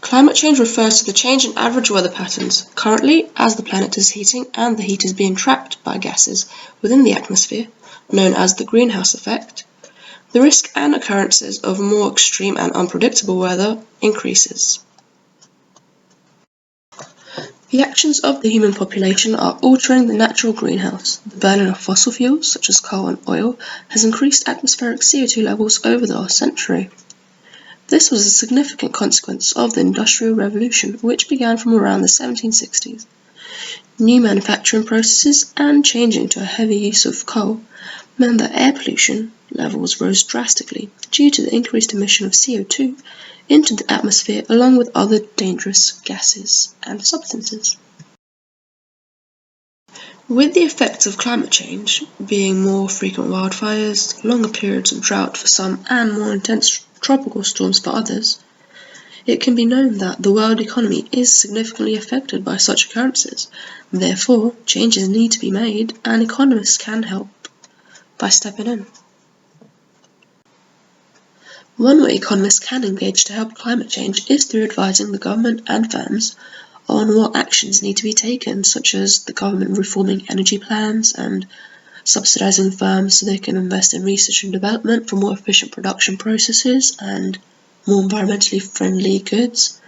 Climate change refers to the change in average weather patterns. Currently, as the planet is heating and the heat is being trapped by gases within the atmosphere, known as the greenhouse effect, the risk and occurrences of more extreme and unpredictable weather increases. The actions of the human population are altering the natural greenhouse. The burning of fossil fuels, such as coal and oil, has increased atmospheric CO2 levels over the last century. This was a significant consequence of the Industrial Revolution, which began from around the 1760s. New manufacturing processes and changing to a heavy use of coal meant that air pollution levels rose drastically due to the increased emission of CO2 into the atmosphere along with other dangerous gases and substances. With the effects of climate change being more frequent wildfires, longer periods of drought for some, and more intense tropical storms for others, it can be known that the world economy is significantly affected by such occurrences. Therefore, changes need to be made, and economists can help by stepping in. One way economists can engage to help climate change is through advising the government and firms on what actions need to be taken, such as the government reforming energy plans and subsidizing firms so they can invest in research and development for more efficient production processes and more environmentally friendly goods,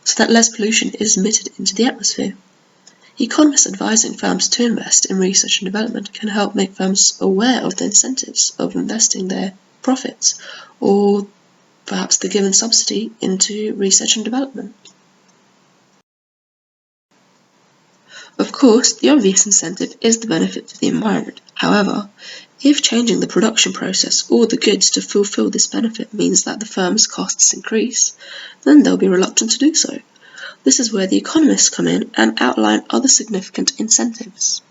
so that less pollution is emitted into the atmosphere. Economists advising firms to invest in research and development can help make firms aware of the incentives of investing their profits, or perhaps the given subsidy into research and development. Of course, the obvious incentive is the benefit to the environment. However, if changing the production process or the goods to fulfill this benefit means that the firm's costs increase, then they'll be reluctant to do so. This is where the economists come in and outline other significant incentives.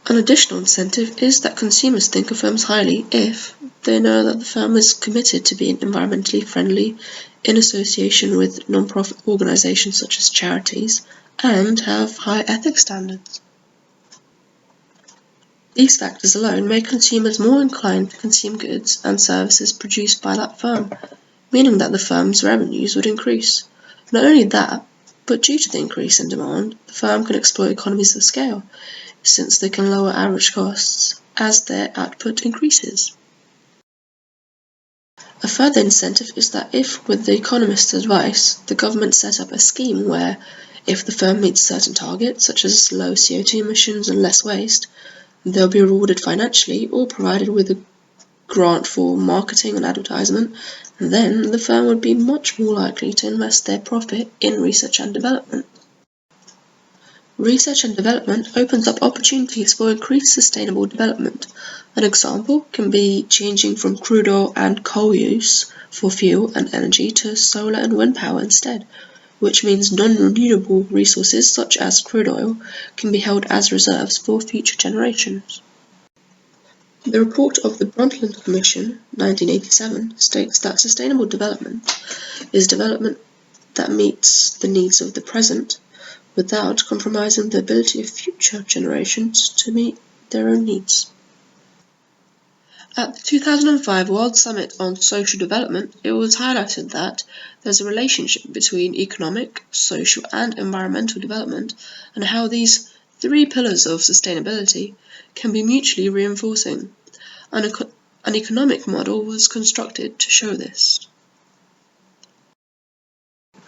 An additional incentive is that consumers think of firms highly if they know that the firm is committed to being environmentally friendly in association with non-profit organizations such as charities and have high ethics standards. These factors alone make consumers more inclined to consume goods and services produced by that firm, meaning that the firm's revenues would increase. Not only that, but due to the increase in demand, the firm can exploit economies of scale, since they can lower average costs as their output increases. A further incentive is that if, with the economist's advice, the government set up a scheme where, if the firm meets certain targets, such as low CO2 emissions and less waste, they'll be rewarded financially or provided with a grant for marketing and advertisement, then the firm would be much more likely to invest their profit in research and development. Research and development opens up opportunities for increased sustainable development. An example can be changing from crude oil and coal use for fuel and energy to solar and wind power instead, which means non-renewable resources such as crude oil can be held as reserves for future generations. The report of the Brundtland Commission, 1987, states that sustainable development is development that meets the needs of the present without compromising the ability of future generations to meet their own needs. At the 2005 World Summit on Social Development, it was highlighted that there's a relationship between economic, social, and environmental development, and how these three pillars of sustainability can be mutually reinforcing. An economic model was constructed to show this.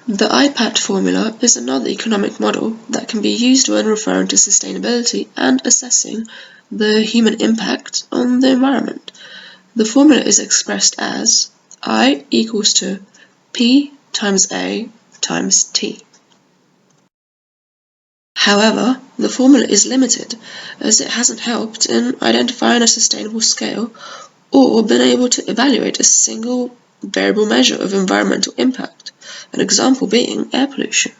The IPAT formula is another economic model that can be used when referring to sustainability and assessing the human impact on the environment. The formula is expressed as I equals to P times A times T. However, the formula is limited as it hasn't helped in identifying a sustainable scale or been able to evaluate a single variable measure of environmental impact, an example being air pollution.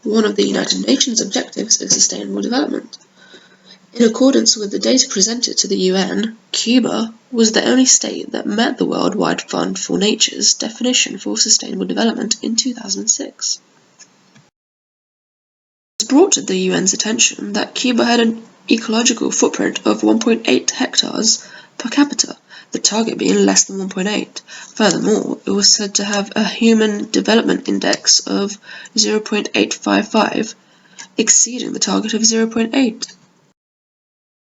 One of the United Nations objectives is sustainable development. In accordance with the data presented to the UN, Cuba was the only state that met the Worldwide Fund for Nature's definition for sustainable development in 2006. It was brought to the UN's attention that Cuba had an ecological footprint of 1.8 hectares per capita. the target being less than 1.8. Furthermore, it was said to have a Human Development Index of 0.855, exceeding the target of 0.8.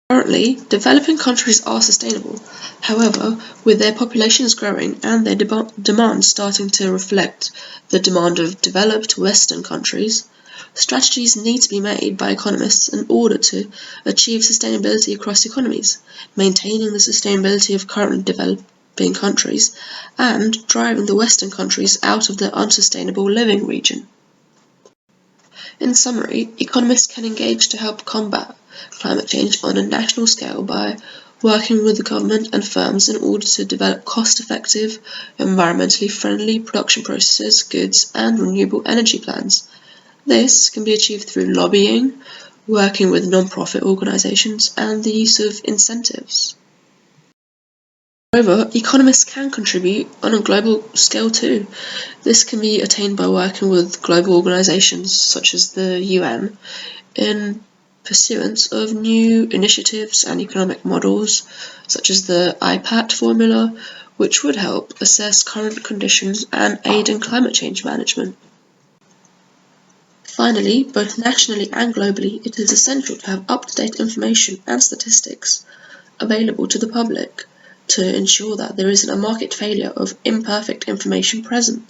Currently, developing countries are sustainable. However, with their populations growing and their demand starting to reflect the demand of developed Western countries, strategies need to be made by economists in order to achieve sustainability across economies, maintaining the sustainability of current developing countries, and driving the Western countries out of the unsustainable living region. In summary, economists can engage to help combat climate change on a national scale by working with the government and firms in order to develop cost-effective, environmentally friendly production processes, goods, and renewable energy plans. This can be achieved through lobbying, working with non-profit organisations, and the use of incentives. Moreover, economists can contribute on a global scale too. This can be attained by working with global organisations such as the UN in pursuance of new initiatives and economic models such as the IPAT formula, which would help assess current conditions and aid in climate change management. Finally, both nationally and globally, it is essential to have up-to-date information and statistics available to the public to ensure that there isn't a market failure of imperfect information present.